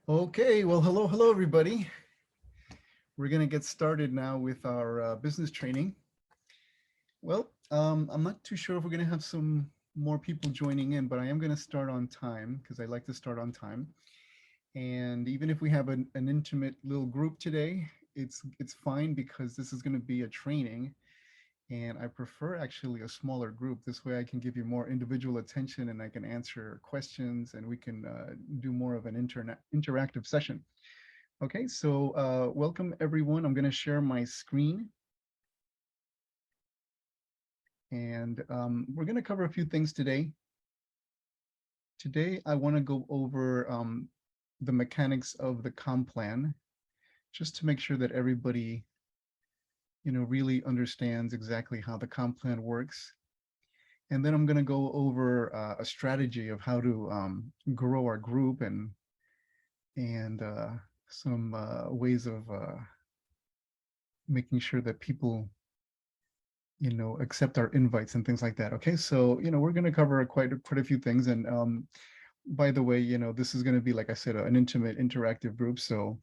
Okay, well, hello, everybody. We're going to get started now with our business training. Well, I'm not too sure if we're going to have some more people joining in, but I am going to start on time because I like to start on time. And even if we have an intimate little group today, it's fine because this is going to be a training. And I prefer actually a smaller group. This way I can give you more individual attention and I can answer questions and we can do more of an interactive session. Okay, so welcome everyone. I'm going to share my screen and we're going to cover a few things today. Today, I want to go over the mechanics of the comp plan just to make sure that everybody, really understands exactly how the comp plan works. And then I'm going to go over a strategy of how to grow our group and some ways of making sure that people accept our invites and things like that. Okay, so we're going to cover quite a few things. And by the way, this is going to be, like I said, an intimate, interactive group. So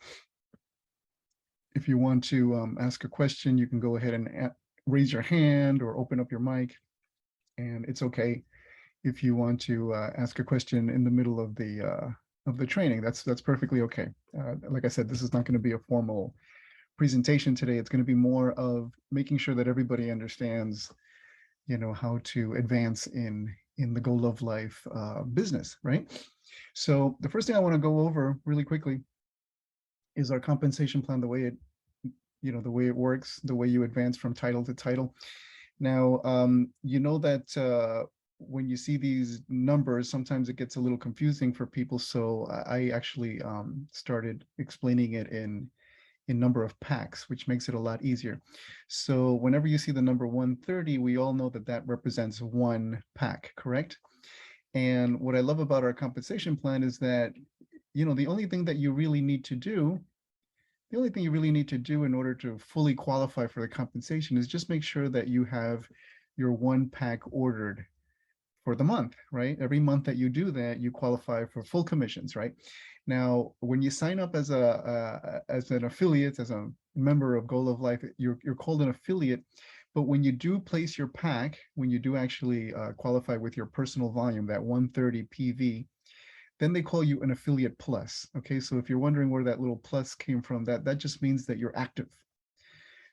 if you want to ask a question, you can go ahead and raise your hand or open up your mic, and it's okay if you want to ask a question in the middle of the training. That's perfectly okay. Like I said, this is not going to be a formal presentation today. It's going to be more of making sure that everybody understands how to advance in the Go Love Life business, right? So the first thing I want to go over really quickly is our compensation plan, the way it works, the way you advance from title to title. Now, you know that when you see these numbers, sometimes it gets a little confusing for people. So I actually started explaining it in number of packs, which makes it a lot easier. So whenever you see the number 130, we all know that that represents one pack, correct? And what I love about our compensation plan is that, the only thing that you really need to do, the only thing you really need to do in order to fully qualify for the compensation is just make sure that you have your one pack ordered for the month, right? Every month that you do that, you qualify for full commissions, right? Now, when you sign up as an affiliate, as a member of Go Love Life, you're called an affiliate. But when you do place your pack, when you do actually qualify with your personal volume, that 130 PV, then they call you an affiliate plus. Okay, so if you're wondering where that little plus came from, that just means that you're active.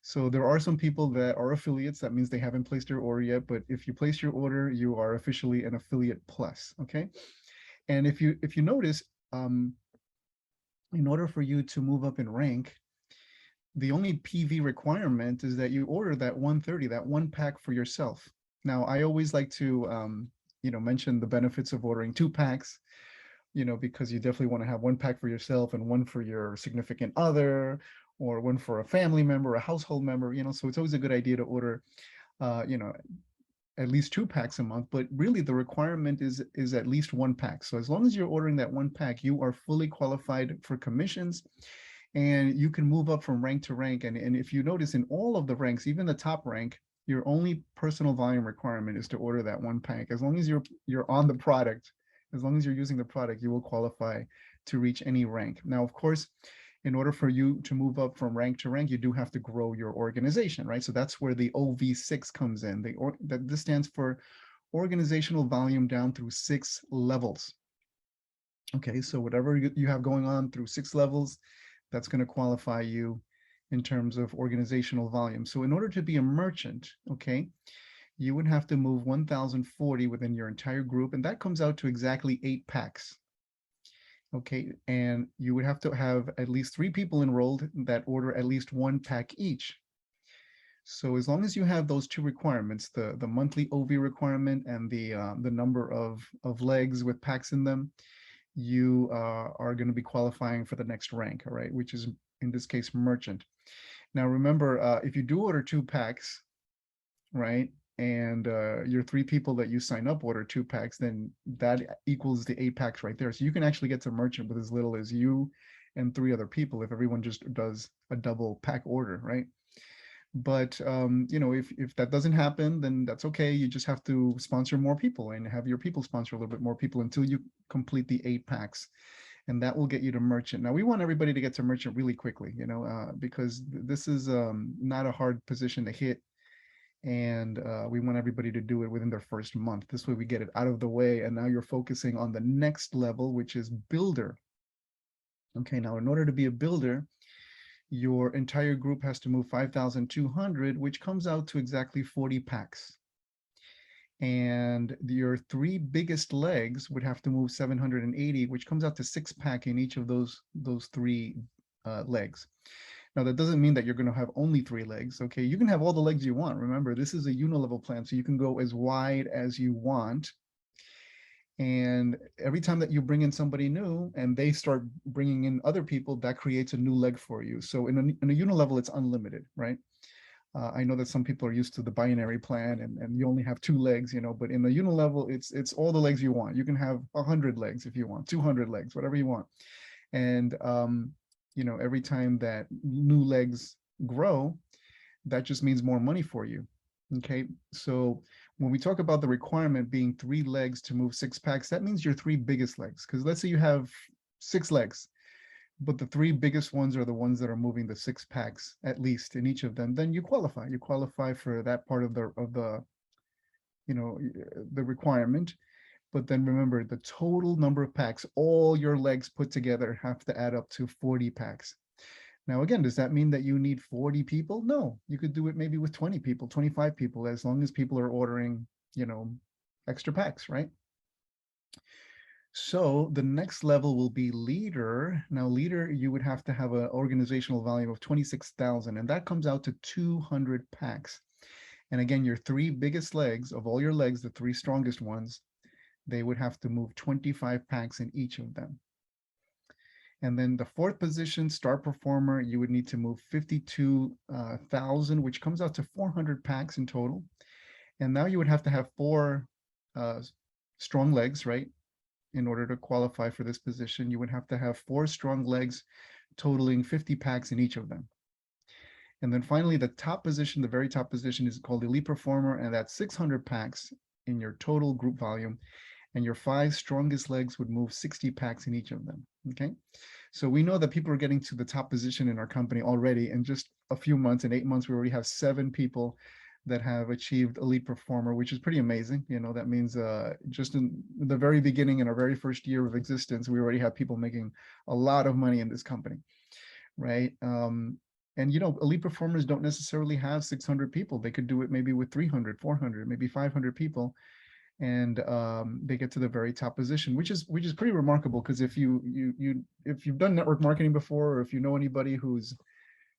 So there are some people that are affiliates. That means they haven't placed their order yet. But if you place your order, you are officially an affiliate plus. Okay. And if you notice, in order for you to move up in rank, the only PV requirement is that you order that 130, that one pack for yourself. Now, I always like to, mention the benefits of ordering two packs, because you definitely want to have one pack for yourself and one for your significant other, or one for a family member, a household member, so it's always a good idea to order, uh, you know, at least two packs a month, but really the requirement is at least one pack. So as long as you're ordering that one pack, you are fully qualified for commissions and you can move up from rank to rank. And if you notice in all of the ranks, even the top rank, your only personal volume requirement is to order that one pack. As long as you're on the product, as long as you're using the product, you will qualify to reach any rank. Now, of course, in order for you to move up from rank to rank, you do have to grow your organization, right? So that's where the OV6 comes in. This stands for organizational volume down through 6 levels. Okay, so whatever you have going on through 6 levels, that's going to qualify you in terms of organizational volume. So in order to be a merchant, okay, you would have to move 1,040 within your entire group, and that comes out to exactly 8 packs. Okay, and you would have to have at least 3 people enrolled that order at least one pack each. So as long as you have those two requirements, the monthly OV requirement and the number of legs with packs in them, you are going to be qualifying for the next rank, all right, which is in this case merchant. Now remember, if you do order 2 packs, right, and your 3 people that you sign up order 2 packs, then that equals the 8 packs right there. So you can actually get to merchant with as little as you and 3 other people if everyone just does a double pack order, right? But if that doesn't happen, then that's okay. You just have to sponsor more people and have your people sponsor a little bit more people until you complete the 8 packs. and that will get you to merchant. Now we want everybody to get to merchant really quickly, because this is not a hard position to hit, and we want everybody to do it within their first month. This way we get it out of the way, and now you're focusing on the next level, which is builder. Okay, now in order to be a builder, your entire group has to move 5,200, which comes out to exactly 40 packs. And your three biggest legs would have to move 780, which comes out to 6-pack in each of those three legs. Now, that doesn't mean that you're going to have only 3 legs. Okay, you can have all the legs you want. Remember, this is a unilevel plan, so you can go as wide as you want. And every time that you bring in somebody new and they start bringing in other people, that creates a new leg for you. So in a unilevel, it's unlimited, right? I know that some people are used to the binary plan, and you only have 2 legs, but in the unilevel, it's all the legs you want. You can have 100 legs if you want, 200 legs, whatever you want. And, every time that new legs grow, that just means more money for you. Okay, so when we talk about the requirement being 3 legs to move 6 packs, that means your 3 biggest legs. Because let's say you have 6 legs, but the 3 biggest ones are the ones that are moving the 6 packs at least in each of them. Then you qualify. You qualify for that part of the requirement. But then remember, the total number of packs, all your legs put together, have to add up to 40 packs. Now, again, does that mean that you need 40 people? No, you could do it maybe with 20 people, 25 people, as long as people are ordering, extra packs, right? So the next level will be leader. Now, leader, you would have to have an organizational volume of 26,000, and that comes out to 200 packs. And again, your 3 biggest legs of all your legs, the 3 strongest ones, they would have to move 25 packs in each of them. And then the 4th position, star performer, you would need to move 52,000, which comes out to 400 packs in total. And now you would have to have 4 strong legs, right? In order to qualify for this position, you would have to have 4 strong legs totaling 50 packs in each of them. And then finally, the top position, the very top position, is called elite performer, and that's 600 packs in your total group volume. And your 5 strongest legs would move 60 packs in each of them. Okay, so we know that people are getting to the top position in our company already. In just a few months, in 8 months, we already have 7 people that have achieved elite performer, which is pretty amazing. That means just in the very beginning, in our very first year of existence, we already have people making a lot of money in this company, right? And elite performers don't necessarily have 600 people. They could do it maybe with 300, 400, maybe 500 people, and they get to the very top position, which is pretty remarkable. Because if you've done network marketing before, or if you know anybody who's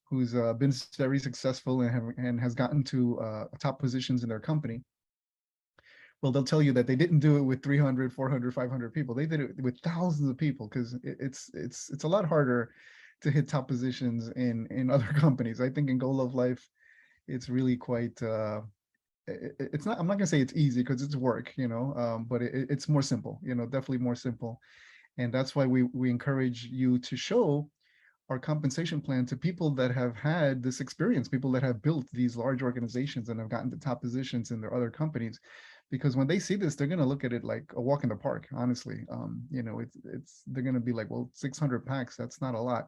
been very successful and has gotten to top positions in their company, well, they'll tell you that they didn't do it with 300, 400, 500 people. They did it with thousands of people, because it's a lot harder to hit top positions in other companies. I think in Go Love Life, it's really quite it's not, I'm not gonna say it's easy, because it's work, but it's more simple, definitely more simple. And that's why we encourage you to show our compensation plan to people that have had this experience, people that have built these large organizations and have gotten to top positions in their other companies. Because when they see this, they're going to look at it like a walk in the park, honestly. They're going to be like, well, 600 packs, that's not a lot.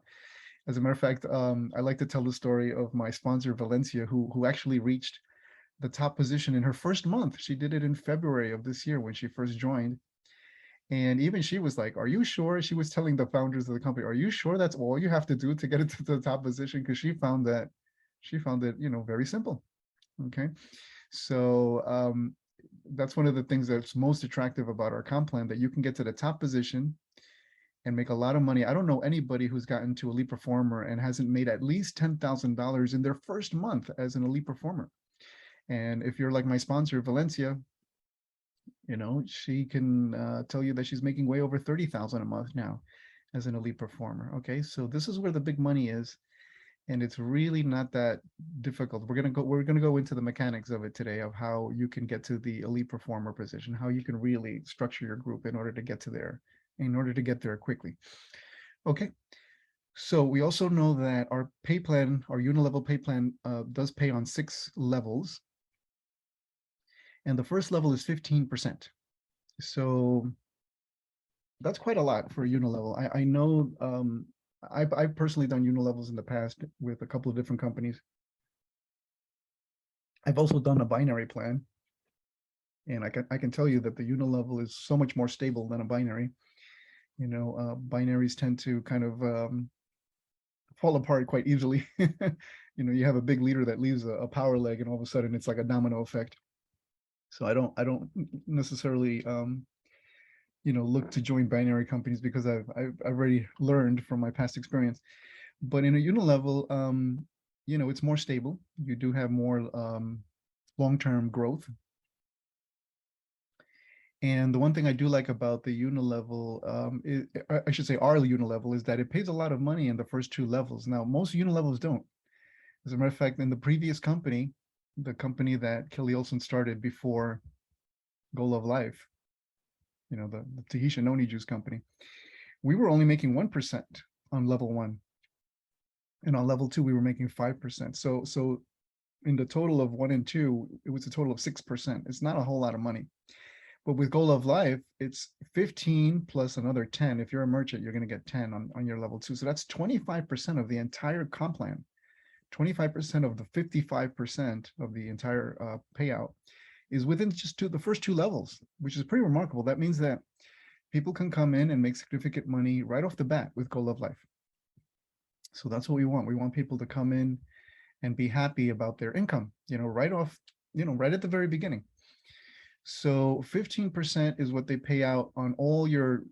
As a matter of fact, I like to tell the story of my sponsor, Valencia, who actually reached the top position in her first month. She did it in February of this year when she first joined. And even she was like, are you sure? She was telling the founders of the company, are you sure that's all you have to do to get into the top position? Because she found it, very simple. Okay. So that's one of the things that's most attractive about our comp plan, that you can get to the top position and make a lot of money. I don't know anybody who's gotten to elite performer and hasn't made at least $10,000 in their first month as an elite performer. And if you're like my sponsor, Valencia, she can tell you that she's making way over 30,000 a month now as an elite performer. Okay, so this is where the big money is, and it's really not that difficult. We're gonna go into the mechanics of it today, of how you can get to the elite performer position, how you can really structure your group in order to get there quickly. Okay. So we also know that our pay plan, our unilevel pay plan, does pay on 6 levels. And the first level is 15%. So that's quite a lot for a unilevel. I know I've personally done unilevels in the past with a couple of different companies. I've also done a binary plan, and I can tell you that the unilevel is so much more stable than a binary. Binaries tend to kind of fall apart quite easily. You have a big leader that leaves a power leg, and all of a sudden it's like a domino effect. So I don't necessarily look to join binary companies because I've already learned from my past experience. But in a unilevel, it's more stable. You do have more long-term growth. And the one thing I do like about the unilevel, I should say our unilevel, is that it pays a lot of money in the first two levels. Now, most unilevels don't. As a matter of fact, in the previous company, the company that Kelly Olson started before Goal of Life, the Tahitian Noni Juice company, we were only making 1% on level 1. And on level 2, we were making 5%. So in the total of 1 and 2, it was a total of 6%. It's not a whole lot of money. But with Goal of Life, it's 15 plus another 10. If you're a merchant, you're going to get 10 on your level 2. So that's 25% of the entire comp plan. 25% of the 55% of the entire payout is within just the first two levels, which is pretty remarkable. That means that people can come in and make significant money right off the bat with Goal of Life. So that's what we want. We want people to come in and be happy about their income, right off, right at the very beginning. So 15% is what they pay out on all your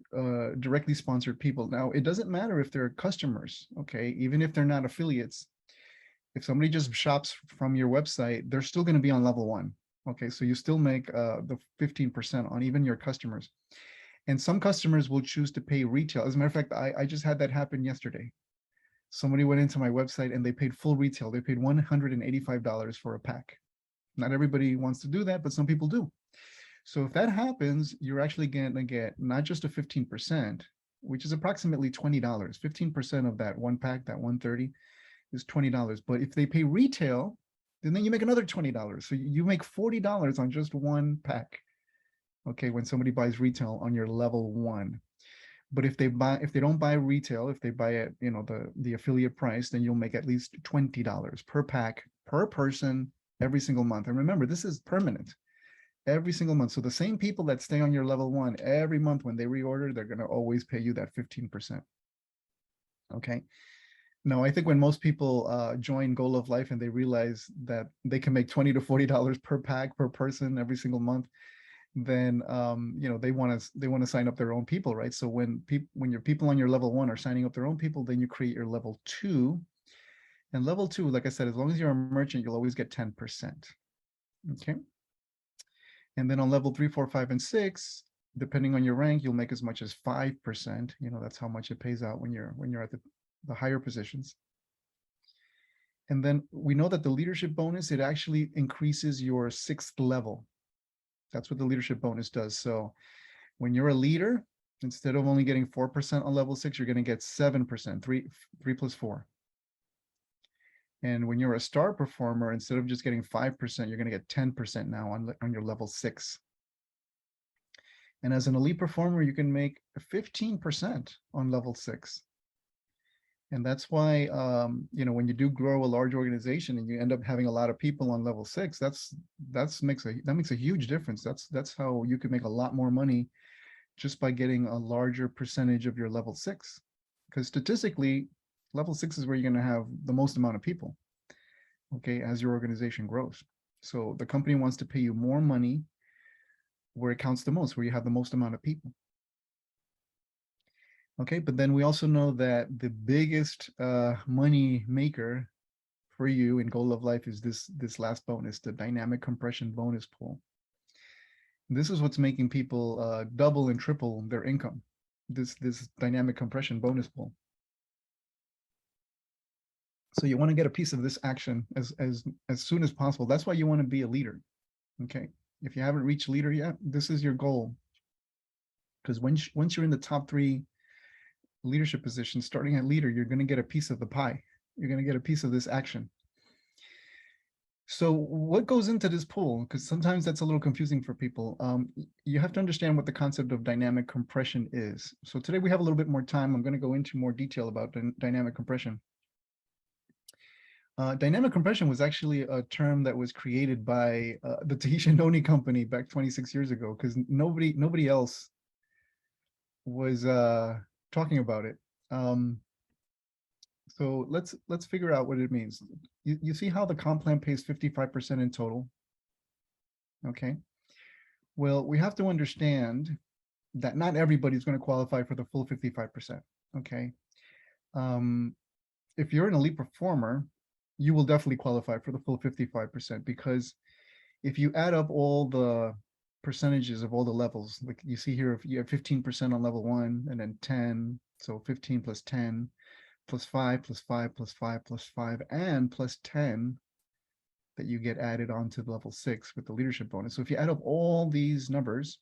directly sponsored people. Now, it doesn't matter if they're customers, okay? Even if they're not affiliates, if somebody just shops from your website, they're still going to be on level 1. Okay, so you still make the 15% on even your customers. And some customers will choose to pay retail. As a matter of fact, I just had that happen yesterday. Somebody went into my website and they paid full retail. They paid $185 for a pack. Not everybody wants to do that, but some people do. So if that happens, you're actually going to get not just a 15%, which is approximately $20. 15% of that one pack, that 130, is $20. But if they pay retail, then you make another $20. So you make $40 on just one pack. Okay, when somebody buys retail on your level 1. But if they don't buy retail, if they buy at the affiliate price, then you'll make at least $20 per pack per person every single month. And remember, this is permanent. Every single month. So the same people that stay on your level 1 every month, when they reorder, they're going to always pay you that 15%. Okay. Now, I think when most people join Goal of Life and they realize that they can make $20 to $40 per pack per person every single month, then they want to sign up their own people, right? So when your people on your level 1 are signing up their own people, then you create your level 2. And level 2, like I said, as long as you're a merchant, you'll always get 10%. Okay. And then on level 3, 4, 5, and 6, depending on your rank, you'll make as much as 5%. That's how much it pays out when you're at the higher positions. And then we know that the leadership bonus, it actually increases your 6th level. That's what the leadership bonus does. So when you're a leader, instead of only getting 4% on level 6, you're going to get 7%, 3 plus 4. And when you're a star performer, instead of just getting 5%, you're going to get 10% now on your level 6. And as an elite performer, you can make 15% on level 6. And that's why, when you do grow a large organization and you end up having a lot of people on level 6, that makes a huge difference. That's how you can make a lot more money just by getting a larger percentage of your level 6. Because statistically, level 6 is where you're going to have the most amount of people, okay, as your organization grows. So the company wants to pay you more money where it counts the most, where you have the most amount of people. Okay, but then we also know that the biggest money maker for you in Goal of Life is this last bonus, the dynamic compression bonus pool. This is what's making people double and triple their income, this dynamic compression bonus pool. So you want to get a piece of this action as soon as possible. That's why you want to be a leader. Okay, if you haven't reached leader yet, this is your goal. Because once you're in the top 3 leadership positions, starting at leader, you're going to get a piece of the pie. You're going to get a piece of this action. So what goes into this pool? Because sometimes that's a little confusing for people. You have to understand what the concept of dynamic compression is. So today we have a little bit more time. I'm going to go into more detail about dynamic compression. Dynamic compression was actually a term that was created by the Tahitian Noni company back 26 years ago, because nobody else was talking about it. So let's figure out what it means. You see how the comp plan pays 55% in total? Okay. Well, we have to understand that not everybody's going to qualify for the full 55%. Okay. If you're an elite performer, you will definitely qualify for the full 55%, because if you add up all the percentages of all the levels, like you see here, if you have 15% on level 1 and then 10, so 15 plus 10 plus 5 plus 5 plus 5 plus 5 and plus 10 that you get added on to level 6 with the leadership bonus. So if you add up all these numbers,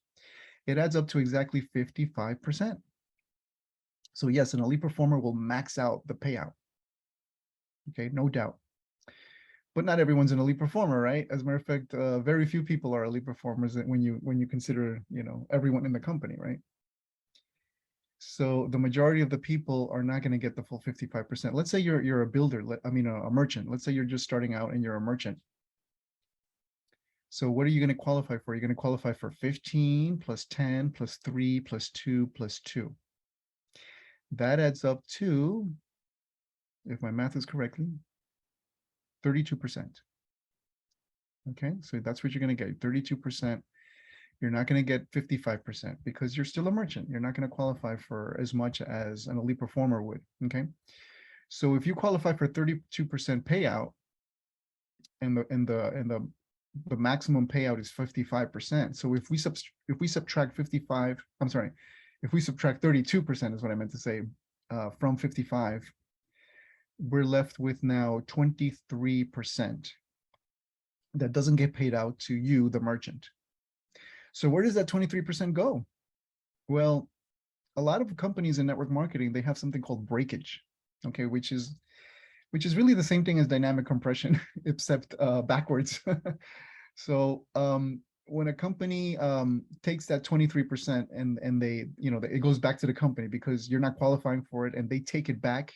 it adds up to exactly 55%. So yes, an elite performer will max out the payout. Okay, no doubt. But not everyone's an elite performer, right? As a matter of fact, very few people are elite performers when you consider, everyone in the company, right? So the majority of the people are not going to get the full 55%. Let's say you're a builder, a merchant. Let's say you're just starting out and you're a merchant. So what are you going to qualify for? You're going to qualify for 15 plus 10 plus 3 plus 2 plus 2. That adds up to, if my math is correctly, 32%. Okay, so that's what you're going to get, 32%. You're not going to get 55% because you're still a merchant. You're not going to qualify for as much as an elite performer would. Okay, so if you qualify for 32% payout, and the maximum payout is 55%. So if we subtract 55, I'm sorry, if we subtract 32% is what I meant to say, from 55, we're left with now 23% that doesn't get paid out to you, the merchant. So where does that 23% go? Well, a lot of companies in network marketing, they have something called breakage, okay, which is really the same thing as dynamic compression, except backwards. So when a company takes that 23% and they, it goes back to the company because you're not qualifying for it and they take it back,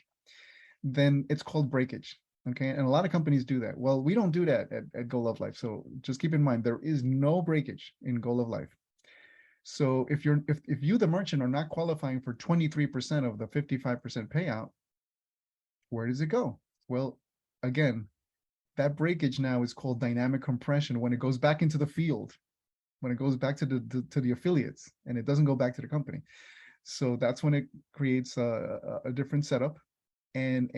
then it's called breakage. Okay, and a lot of companies do that. Well, we don't do that at Go Love Life. So just keep in mind, there is no breakage in Go Love Life. So if you, the merchant, are not qualifying for 23% of the 55% payout, where does it go? Well, again, that breakage now is called dynamic compression when it goes back into the field, when it goes back to the affiliates, and it doesn't go back to the company. So that's when it creates a different setup. And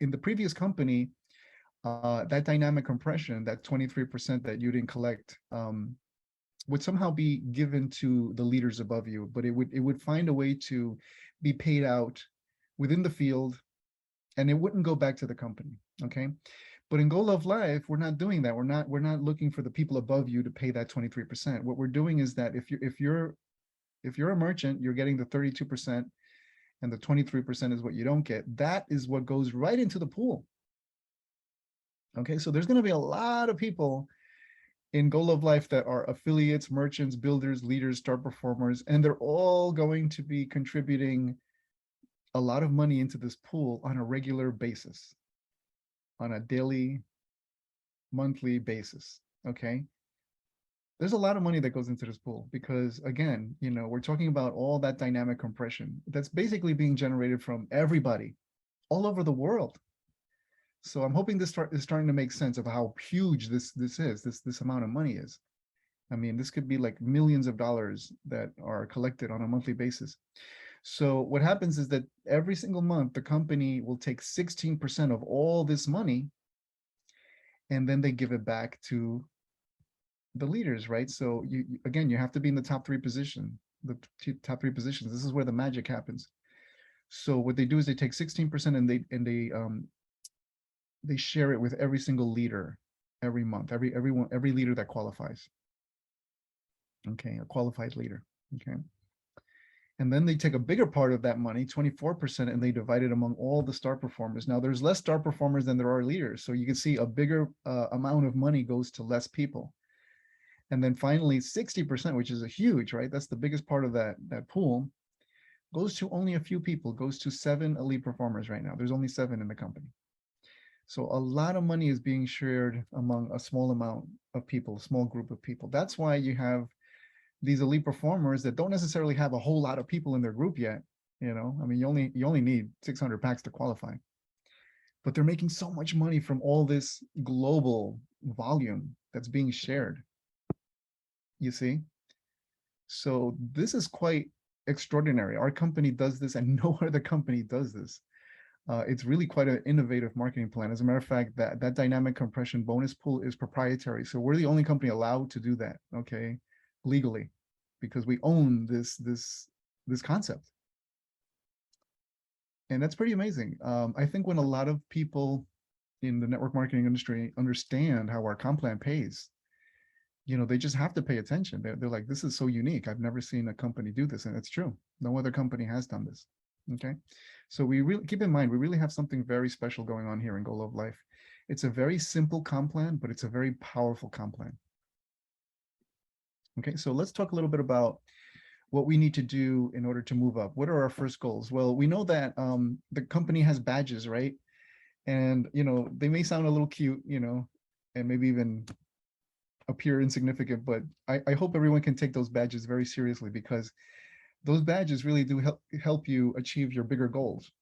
in the previous company, that dynamic compression, that 23% that you didn't collect, would somehow be given to the leaders above you, but it would find a way to be paid out within the field, and it wouldn't go back to the company. Okay, but in Go Love Life, we're not doing that. We're not looking for the people above you to pay that 23%. What we're doing is that if you're a merchant, you're getting the 32%, and the 23% is what you don't get. That is what goes right into the pool. Okay, so there's going to be a lot of people in Go Love Life that are affiliates, merchants, builders, leaders, star performers, and they're all going to be contributing a lot of money into this pool on a regular basis, on a daily, monthly basis. Okay, there's a lot of money that goes into this pool because, again, we're talking about all that dynamic compression that's basically being generated from everybody all over the world. So I'm hoping this is starting to make sense of how huge this amount of money is. I mean, this could be like millions of dollars that are collected on a monthly basis. So what happens is that every single month, the company will take 16% of all this money, and then they give it back to the leaders, right? So you have to be in the top 3 position, the top 3 positions. This is where the magic happens. So what they do is they take 16% and they share it with every single leader every month, every leader that qualifies. Okay, a qualified leader. Okay. And then they take a bigger part of that money, 24%, and they divide it among all the star performers. Now, there's less star performers than there are leaders. So you can see a bigger amount of money goes to less people. And then finally, 60%, which is a huge, right? That's the biggest part of that pool, goes to only a few people, goes to 7 elite performers right now. There's only 7 in the company. So a lot of money is being shared among a small amount of people, a small group of people. That's why you have these elite performers that don't necessarily have a whole lot of people in their group yet. I mean, you only need 600 packs to qualify, but they're making so much money from all this global volume that's being shared. You see? So this is quite extraordinary. Our company does this, and no other company does this. It's really quite an innovative marketing plan. As a matter of fact, that dynamic compression bonus pool is proprietary. So we're the only company allowed to do that, okay, legally, because we own this concept. And that's pretty amazing. I think when a lot of people in the network marketing industry understand how our comp plan pays, they just have to pay attention. They're like, this is so unique. I've never seen a company do this. And it's true. No other company has done this. Okay. So we really keep in mind, we really have something very special going on here in Go Love Life. It's a very simple comp plan, but it's a very powerful comp plan. Okay. So let's talk a little bit about what we need to do in order to move up. What are our first goals? Well, we know that the company has badges, right? And, they may sound a little cute, and maybe even appear insignificant, but I hope everyone can take those badges very seriously, because those badges really do help you achieve your bigger goals.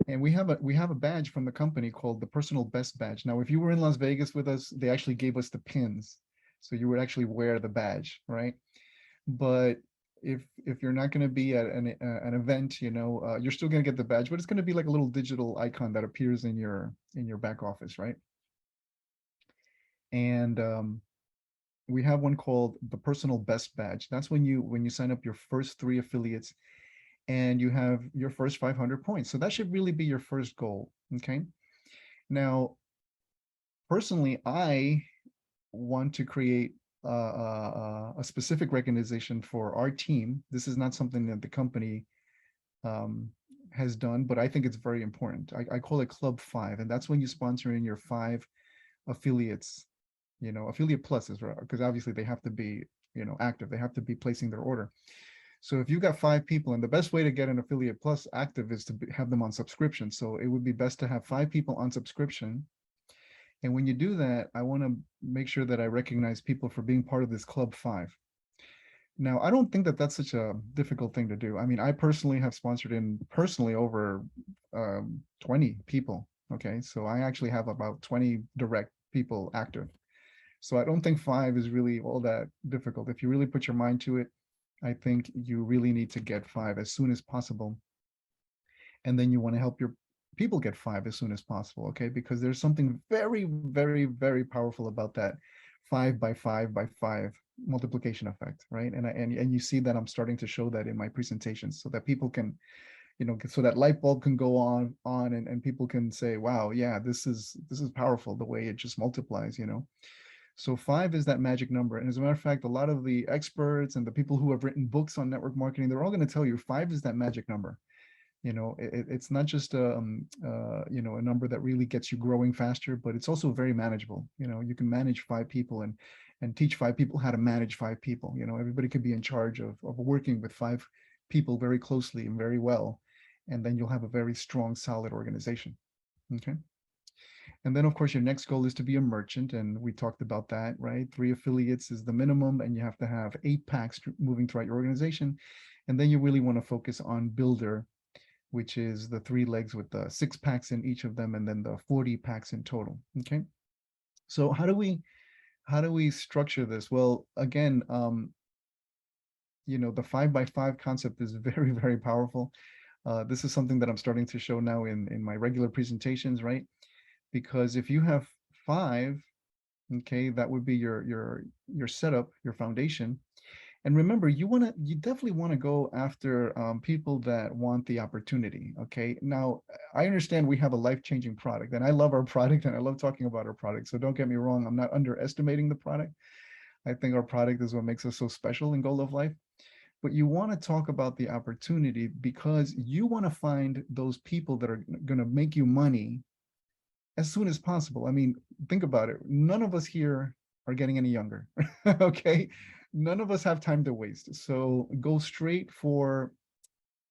And we have a badge from the company called the Personal Best Badge. Now, if you were in Las Vegas with us, they actually gave us the pins, so you would actually wear the badge, right? But if you're not going to be at an event, you're still going to get the badge, but it's going to be like a little digital icon that appears in your back office, right? And we have one called the Personal Best Badge. That's when you sign up your first 3 affiliates and you have your first 500 points. So that should really be your first goal. Okay. Now, personally, I want to create a specific recognition for our team. This is not something that the company has done, but I think it's very important. I call it Club 5, and that's when you sponsor in your 5 affiliates, affiliate pluses, right? Because obviously they have to be, active. They have to be placing their order. So if you've got 5 people, and the best way to get an affiliate plus active is to have them on subscription. So it would be best to have 5 people on subscription. And when you do that, I want to make sure that I recognize people for being part of this Club 5. Now, I don't think that that's such a difficult thing to do. I mean, I personally have sponsored in over 20 people. Okay. So I actually have about 20 direct people active. So I don't think 5 is really all that difficult. If you really put your mind to it, I think you really need to get 5 as soon as possible. And then you want to help your people get 5 as soon as possible, okay? Because there's something very, very, very powerful about that 5 by 5 by 5 multiplication effect, right? And you see that I'm starting to show that in my presentations, so that people can, so that light bulb can go on and people can say, wow, yeah, this is powerful, the way it just multiplies. So 5 is that magic number. And as a matter of fact, a lot of the experts and the people who have written books on network marketing, they're all going to tell you 5 is that magic number. It's not just a number that really gets you growing faster, but it's also very manageable. You can manage 5 people and teach 5 people how to manage 5 people. Everybody could be in charge of working with 5 people very closely and very well. And then you'll have a very strong, solid organization. Okay. And then, of course, your next goal is to be a merchant. And we talked about that, right? 3 affiliates is the minimum, and you have to have 8 packs moving throughout your organization. And then you really want to focus on builder, which is the 3 legs with the 6 packs in each of them, and then the 40 packs in total. Okay. So how do we structure this? Well, again, the 5 by 5 concept is very, very powerful. This is something that I'm starting to show now in my regular presentations, right? Because if you have 5, okay, that would be your setup, your foundation. And remember, you definitely want to go after people that want the opportunity. Okay. Now, I understand we have a life-changing product, and I love our product, and I love talking about our product. So don't get me wrong, I'm not underestimating the product. I think our product is what makes us so special in Go Love Life. but you want to talk about the opportunity because you want to find those people that are going to make you money as soon as possible. I mean, think about it. None of us here are getting any younger. Okay. None of us have time to waste. So go straight for,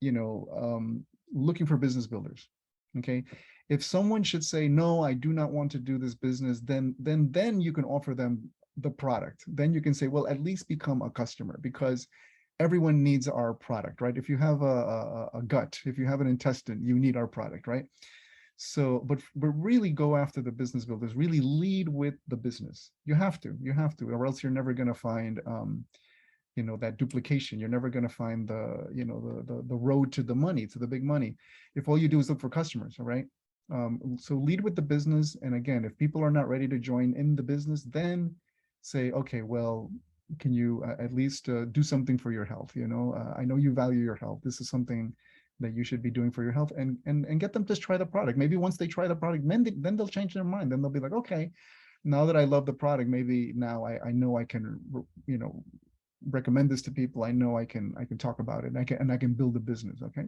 you know, looking for business builders. Okay. If someone should say, no, I do not want to do this business, then you can offer them the product. Then you can say, well, at least become a customer, because everyone needs our product, right? If you have a gut, if you have an intestine, you need our product, right? So, but really go after the business builders, really lead with the business. You have to, or else you're never going to find, you know, that duplication. You're never going to find the, you know, the road to the money, to the big money, if all you do is look for customers. All right. So lead with the business. And again, if people are not ready to join in the business, then say, okay, well, can you at least do something for your health? You know, I know you value your health. This is something that you should be doing for your health, and get them to try the product. Maybe once they try the product, then they'll change their mind. Then they'll be like, okay, now that I love the product, maybe now I know I can, you know, recommend this to people. I know I can talk about it, and I can build a business. Okay.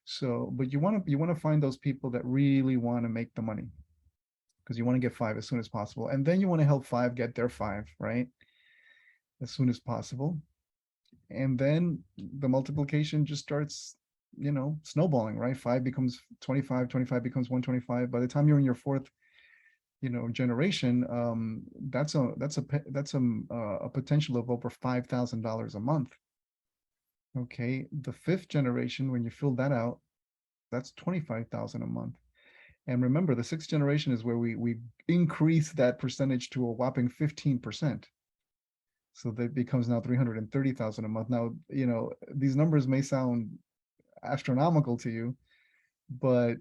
So, but you want to find those people that really want to make the money, because you want to get five as soon as possible, and then you want to help five get their five, right, as soon as possible. And then the multiplication just starts, you know, snowballing, right? Five becomes 25, 25 becomes 125. By the time you're in your fourth, you know, generation, that's a potential of over $5,000 a month. Okay, the fifth generation, when you fill that out, that's 25,000 a month. And remember, the sixth generation is where we increase that percentage to a whopping 15%. So that becomes now 330,000 a month. Now, you know, these numbers may sound astronomical to you, but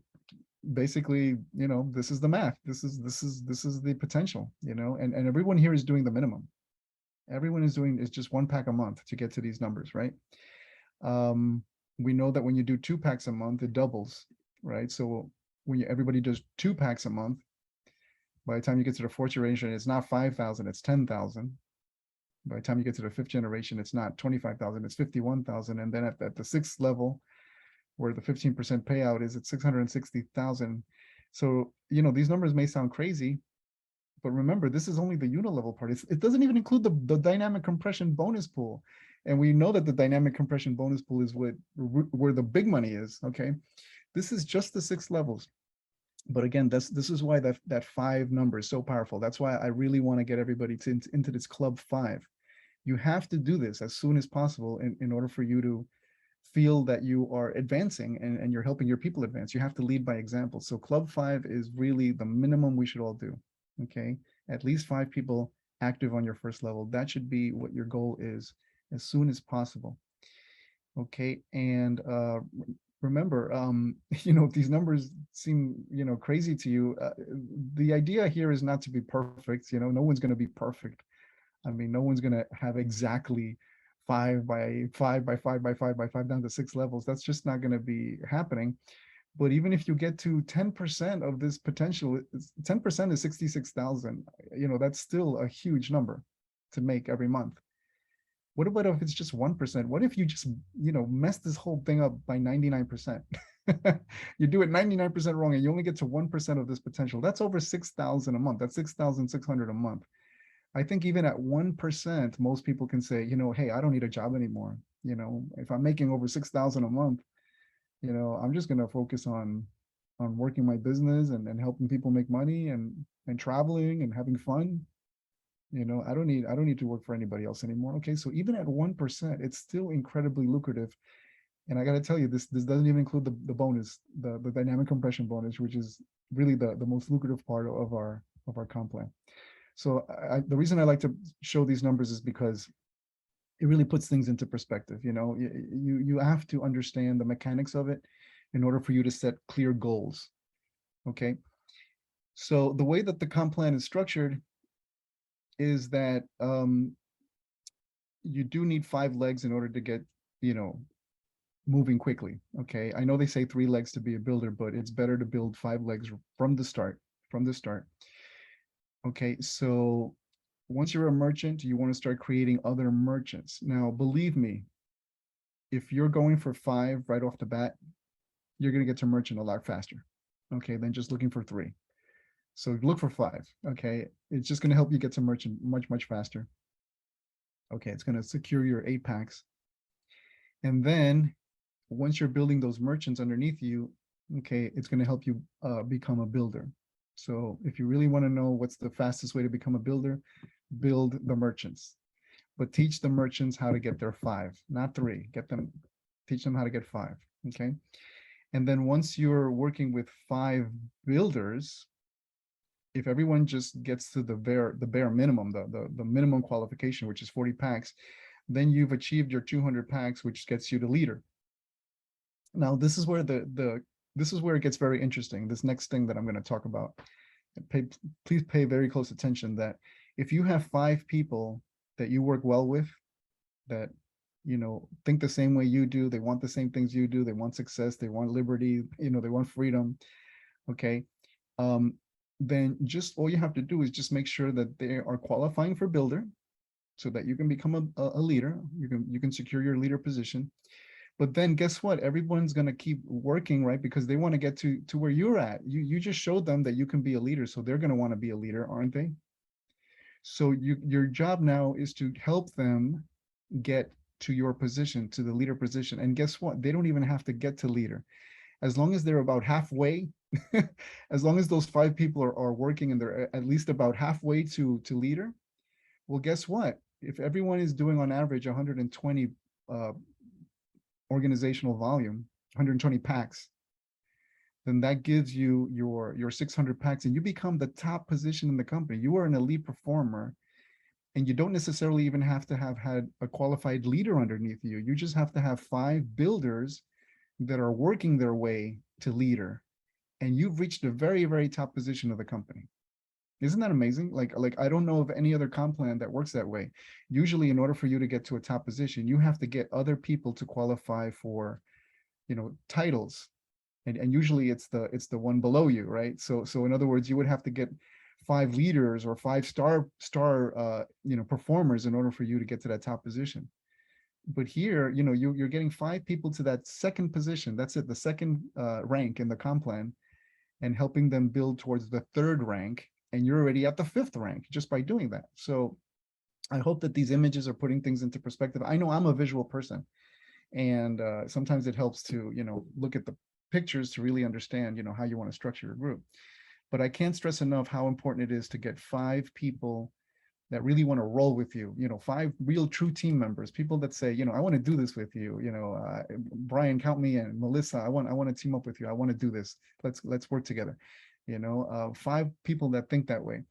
basically, you know, this is the math. This is the potential, you know, and everyone here is doing the minimum. Everyone is just one pack a month to get to these numbers, right? We know that when you do two packs a month, it doubles, right? So when everybody does two packs a month, by the time you get to the fourth generation, it's not 5,000, it's 10,000. By the time you get to the fifth generation, it's not 25,000, it's 51,000. And then at the sixth level, where the 15% payout is, at 660,000. So, you know, these numbers may sound crazy, but remember, this is only the unilevel part. It doesn't even include the dynamic compression bonus pool. And we know that the dynamic compression bonus pool is where the big money is. Okay. This is just the 6 levels. But again, this is why that 5 number is so powerful. That's why I really want to get everybody into this club 5. You have to do this as soon as possible in order for you to feel that you are advancing and you're helping your people advance. You have to lead by example. So club 5 is really the minimum we should all do. Okay. At least 5 people active on your first level. That should be what your goal is as soon as possible. Okay. And remember, you know, if these numbers seem, you know, crazy to you, the idea here is not to be perfect. You know, no one's going to be perfect. I mean, no one's going to have exactly 5 by 5 by 5 by 5 by 5 down to 6 levels. That's just not going to be happening. But even if you get to 10% of this potential, 10% is 66,000. You know, that's still a huge number to make every month. What about if it's just 1%? What if you just, you know, mess this whole thing up by 99%? You do it 99% wrong and you only get to 1% of this potential. That's over 6,000 a month. That's 6,600 a month. I think even at 1%, most people can say, you know, hey, I don't need a job anymore. You know, if I'm making over 6,000 a month, you know, I'm just going to focus on working my business and helping people make money and traveling and having fun. You know, I don't need to work for anybody else anymore. Okay. So even at 1%, it's still incredibly lucrative. And I got to tell you, this doesn't even include the bonus, the dynamic compression bonus, which is really the most lucrative part of our comp plan. So the reason I like to show these numbers is because it really puts things into perspective. You know, you have to understand the mechanics of it in order for you to set clear goals. Okay. So the way that the comp plan is structured is that you do need 5 legs in order to get, you know, moving quickly. Okay. I know they say 3 legs to be a builder, but it's better to build 5 legs from the start. Okay. So once you're a merchant, you want to start creating other merchants. Now, believe me, if you're going for 5 right off the bat, you're going to get to merchant a lot faster, okay, than just looking for 3. So look for 5, okay? It's just going to help you get to merchant much, much faster. Okay, it's going to secure your 8 packs. And then once you're building those merchants underneath you, okay, it's going to help you become a builder. So if you really want to know what's the fastest way to become a builder, build the merchants, but teach the merchants how to get their 5, not 3. Teach them how to get 5, okay? And then once you're working with 5 builders, if everyone just gets to the bare minimum, the minimum qualification, which is 40 packs, then you've achieved your 200 packs, which gets you to leader. Now, this is where this is where it gets very interesting. This next thing that I'm going to talk about. Please pay very close attention that if you have 5 people that you work well with, that think the same way you do, they want the same things you do, they want success, they want liberty, they want freedom, okay, then just all you have to do is just make sure that they are qualifying for builder so that you can become a leader, you can secure your leader position. But then guess what? Everyone's going to keep working, right? Because they want to get to where you're at. You just showed them that you can be a leader, so they're going to want to be a leader, aren't they? So your job now is to help them get to your position, to the leader position. And guess what? They don't even have to get to leader. As long as they're about halfway, as long as those 5 people are working and they're at least about halfway to leader, well, guess what? If everyone is doing on average 120 organizational volume, 120 packs, then that gives you your 600 packs and you become the top position in the company. You are an elite performer, and you don't necessarily even have to have had a qualified leader underneath you. You just have to have 5 builders that are working their way to leader, and you've reached the very, very top position of the company. Isn't that amazing? Like I don't know of any other comp plan that works that way. Usually, in order for you to get to a top position, you have to get other people to qualify for, titles, and usually it's the one below you, right? So in other words, you would have to get 5 leaders or 5 star performers in order for you to get to that top position. But here, you're getting 5 people to that second position. That's it, the second rank in the comp plan, and helping them build towards the 3rd rank, and you're already at the 5th rank just by doing that. So I hope that these images are putting things into perspective. I know I'm a visual person, and sometimes it helps to look at the pictures to really understand how you want to structure your group. But I can't stress enough how important it is to get 5 people that really want to roll with you, 5 real true team members, people that say, I want to do this with you, Brian, count me in, Melissa, I want to team up with you, I want to do this, let's work together, 5 people that think that way.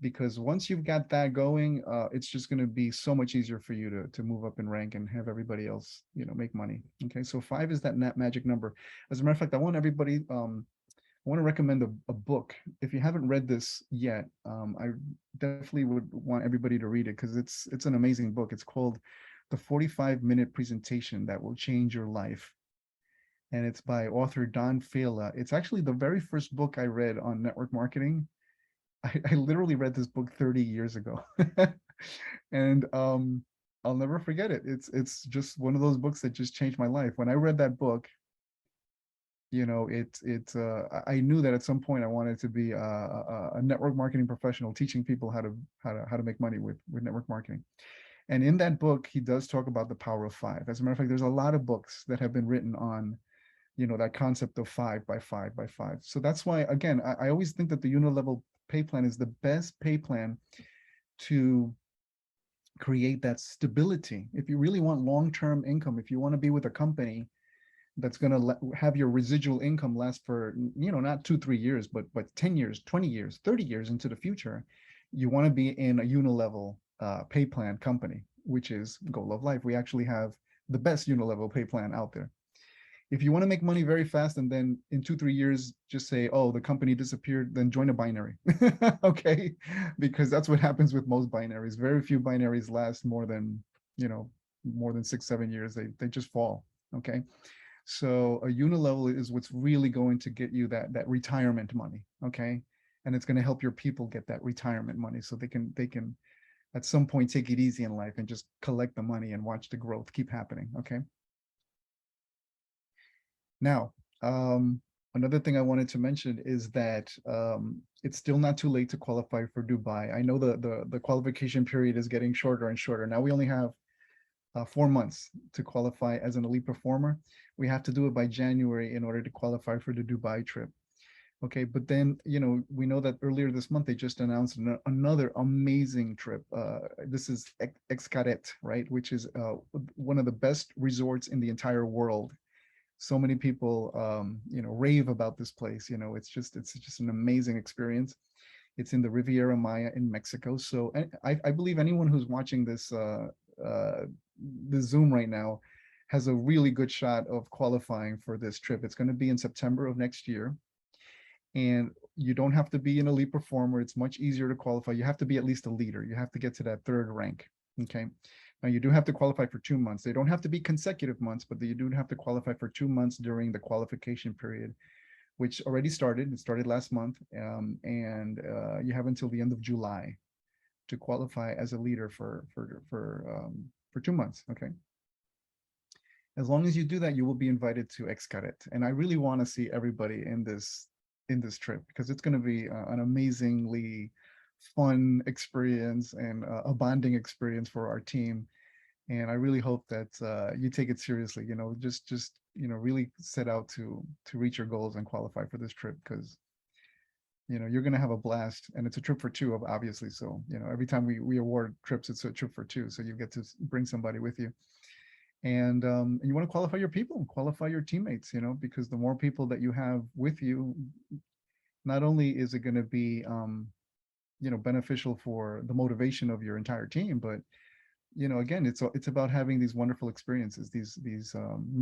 Because once you've got that going, it's just going to be so much easier for you to move up in rank and have everybody else, make money. Okay, so 5 is that magic number. As a matter of fact, I want everybody, I want to recommend a book. If you haven't read this yet, I definitely would want everybody to read it because it's an amazing book. It's called The 45-Minute Presentation That Will Change Your Life. And it's by author Don Fela. It's actually the very first book I read on network marketing. I literally read this book 30 years ago. And I'll never forget it. It's just one of those books that just changed my life. When I read that book, I knew that at some point I wanted to be a network marketing professional, teaching people how to make money with network marketing. And in that book, he does talk about the power of 5. As a matter of fact, there's a lot of books that have been written on, that concept of 5 by 5 by 5. So that's why, again, I always think that the unilevel pay plan is the best pay plan to create that stability. If you really want long-term income, if you want to be with a company that's going to have your residual income last for, not 2-3 years, but 10 years, 20 years, 30 years into the future, you want to be in a unilevel pay plan company, which is Go Love Life. We actually have the best unilevel pay plan out there. If you want to make money very fast and then in 2-3 years just say, oh, the company disappeared, then join a binary. Okay, because that's what happens with most binaries. Very few binaries last more than 6-7 years. They just fall. Okay, so a unilevel is what's really going to get you that retirement money, okay? And it's going to help your people get that retirement money so they can at some point take it easy in life and just collect the money and watch the growth keep happening, okay? Now, another thing I wanted to mention is that it's still not too late to qualify for Dubai. I know the qualification period is getting shorter and shorter. Now we only have 4 months to qualify as an elite performer. We have to do it by January in order to qualify for the Dubai trip. Okay, but then, we know that earlier this month they just announced another amazing trip. This is Xcaret, right? Which is one of the best resorts in the entire world. So many people, rave about this place. It's just an amazing experience. It's in the Riviera Maya in Mexico. So I believe anyone who's watching this Zoom right now has a really good shot of qualifying for this trip. It's going to be in September of next year, and you don't have to be an elite performer. It's much easier to qualify. You have to be at least a leader. You have to get to that third rank. Okay. Now you do have to qualify for 2 months. They don't have to be consecutive months, but you do have to qualify for 2 months during the qualification period, which already started. It started last month, and you have until the end of July to qualify as a leader for 2 months. Okay. As long as you do that, you will be invited to Xcaret. And I really want to see everybody in this trip, because it's going to be an amazingly fun experience and a bonding experience for our team. And I really hope that you take it seriously. Just really set out to reach your goals and qualify for this trip, because you're going to have a blast, and it's a trip for two, obviously. So every time we award trips, it's a trip for two, so you get to bring somebody with you. And you want to qualify your people, qualify your teammates, because the more people that you have with you, not only is it going to be beneficial for the motivation of your entire team, but again, it's about having these wonderful experiences, these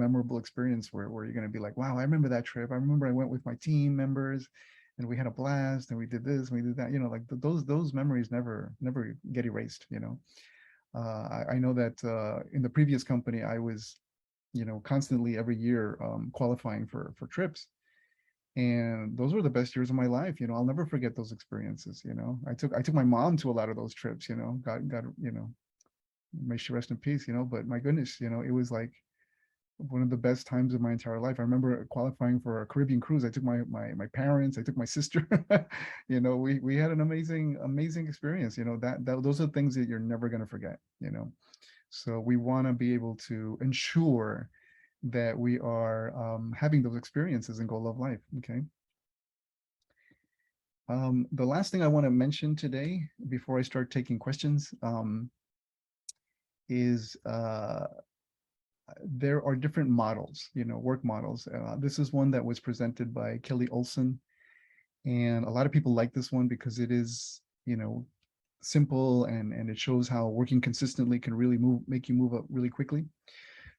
memorable experiences where you're going to be like, wow, I remember that trip. I remember I went with my team members and we had a blast and we did this and we did that. Like those memories never get erased. I know that in the previous company I was constantly every year qualifying for trips, and those were the best years of my life. I'll never forget those experiences. I took my mom to a lot of those trips. God, may she rest in peace. But my goodness, it was like one of the best times of my entire life. I remember qualifying for a Caribbean cruise. I took my parents, I took my sister. We had an amazing experience. That those are things that you're never going to forget. So we want to be able to ensure that we are having those experiences in Go Love Life. Okay. The last thing I want to mention today before I start taking questions is there are different models, work models. This is one that was presented by Kelly Olson, and a lot of people like this one because it is, simple, and it shows how working consistently can really make you move up really quickly.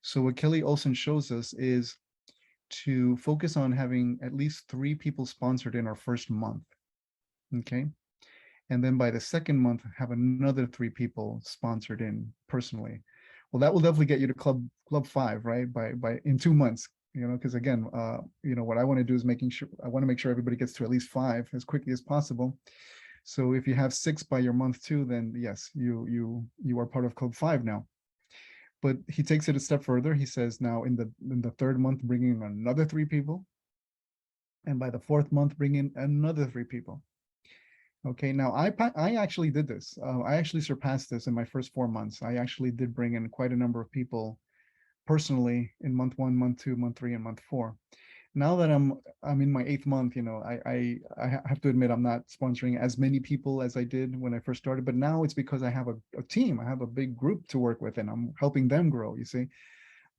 So what Kelly Olson shows us is to focus on having at least 3 people sponsored in our first month. Okay. And then by the second month, have another 3 people sponsored in personally. Well, that will definitely get you to club 5, right? By in 2 months, because again, what I want to do is I want to make sure everybody gets to at least 5 as quickly as possible. So if you have 6 by your month 2, then yes, you are part of club 5 now. But he takes it a step further. He says now in the third month, bring in another 3 people, and by the fourth month, bring in another 3 people. Okay, now I actually did this. I actually surpassed this in my first 4 months. I actually did bring in quite a number of people personally in month 1, month 2, month 3, and month 4. Now that I'm in my 8th month, I have to admit I'm not sponsoring as many people as I did when I first started. But now it's because I have a team. I have a big group to work with, and I'm helping them grow. You see.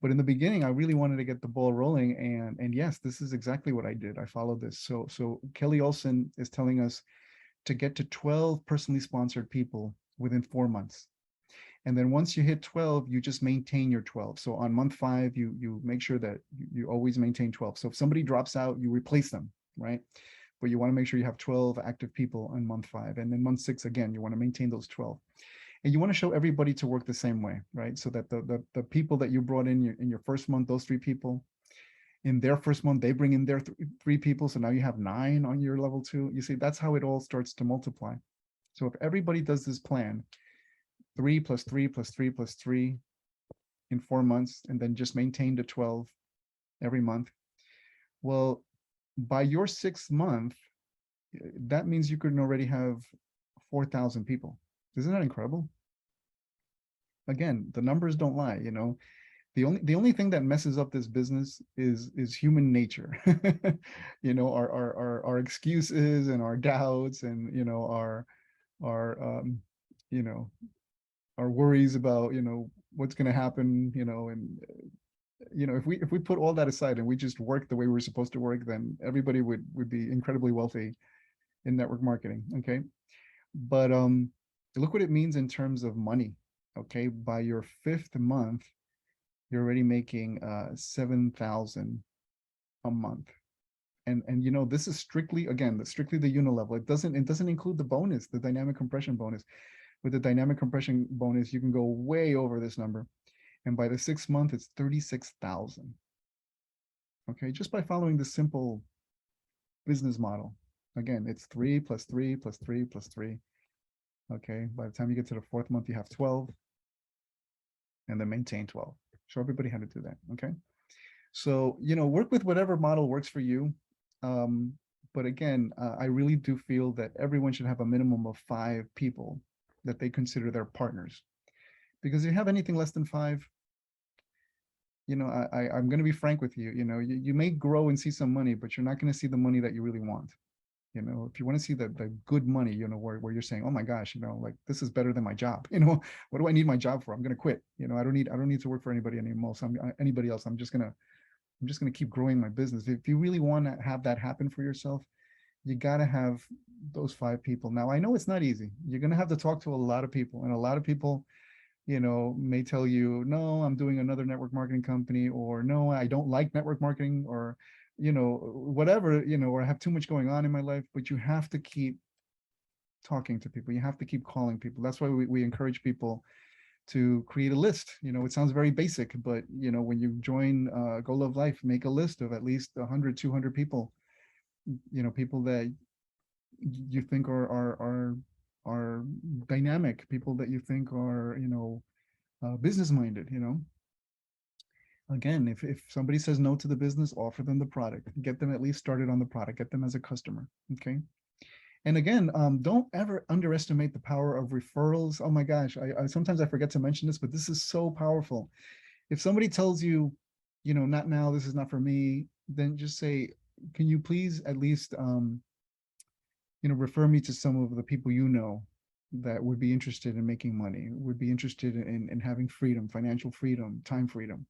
But in the beginning, I really wanted to get the ball rolling, and yes, this is exactly what I did. I followed this. So Kelly Olson is telling us to get to 12 personally sponsored people within 4 months. And then once you hit 12, you just maintain your 12. So on month 5, you make sure that you always maintain 12. So if somebody drops out, you replace them, right? But you want to make sure you have 12 active people on month 5. And then month 6, again, you want to maintain those 12. And you want to show everybody to work the same way, right? So that the people that you brought in your first month, those 3 people, in their first month, they bring in their 3 people. So now you have 9 on your level 2. You see, that's how it all starts to multiply. So if everybody does this plan, 3 plus 3 plus 3 plus 3 in 4 months, and then just maintain the 12 every month, Well, by your 6th month, that means you could already have 4,000 people. Isn't that incredible? Again, the numbers don't lie, you know. The only thing that messes up this business is human nature. You know, our excuses and our doubts, and you know, our you know, our worries about, you know, what's going to happen, you know. And you know, if we put all that aside and we just work the way we're supposed to work, then everybody would be incredibly wealthy in network marketing. Okay. But look what it means in terms of money. Okay, by your 5th month, you're already making 7,000 a month. And you know, this is strictly, again, strictly the unilevel. It doesn't include the bonus, the dynamic compression bonus. With the dynamic compression bonus, you can go way over this number. And by the 6th month, it's 36,000. Okay, just by following the simple business model. Again, it's 3 plus 3 plus 3 plus 3. Okay, by the time you get to the 4th month, you have 12, and then maintain 12. Show everybody how to do that. Okay. So, you know, work with whatever model works for you. But again, I really do feel that everyone should have a minimum of 5 people that they consider their partners. Because if you have anything less than 5, you know, I'm going to be frank with you. You know, you may grow and see some money, but you're not going to see the money that you really want. You know, if you want to see the good money, you know, where you're saying, oh my gosh, you know, like this is better than my job. You know, what do I need my job for? I'm going to quit. You know, I don't need to work for anybody anymore. So anybody else. I'm just gonna keep growing my business. If you really want to have that happen for yourself, you gotta have those 5 people. Now, I know it's not easy. You're gonna have to talk to a lot of people, and a lot of people, you know, may tell you, no, I'm doing another network marketing company, or no, I don't like network marketing, or, you know, whatever, you know, or I have too much going on in my life. But you have to keep talking to people. You have to keep calling people. That's why we encourage people to create a list. You know, it sounds very basic, but you know, when you join Go Love Life, make a list of at least 100, 200 people, you know, people that you think are dynamic, people that you think are, you know, business minded, you know. Again, if somebody says no to the business, offer them the product, get them at least started on the product, get them as a customer. Okay. And again, don't ever underestimate the power of referrals. Oh my gosh, I sometimes I forget to mention this, but this is so powerful. If somebody tells you, you know, not now, this is not for me, then just say, can you please at least, you know, refer me to some of the people you know that would be interested in making money, would be interested in having freedom, financial freedom, time freedom,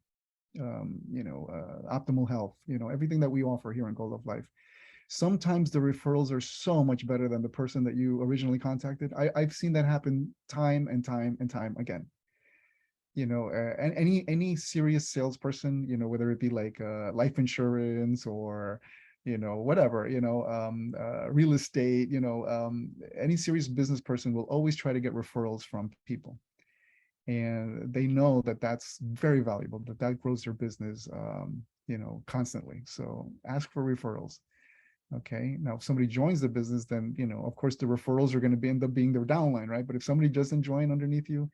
you know, optimal health, you know, everything that we offer here in Goal of Life. Sometimes the referrals are so much better than the person that you originally contacted. I've seen that happen time and time and time again. You know, and any serious salesperson, you know, whether it be like life insurance or, you know, whatever, you know, real estate, you know, any serious business person will always try to get referrals from people. And they know that that's very valuable, that that grows their business, you know, constantly. So ask for referrals. Okay. Now, if somebody joins the business, then, you know, of course, the referrals are going to end up being their downline, right? But if somebody doesn't join underneath you,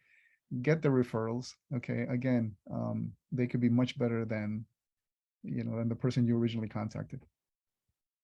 get the referrals. Okay. Again, they could be much better than, you know, than the person you originally contacted.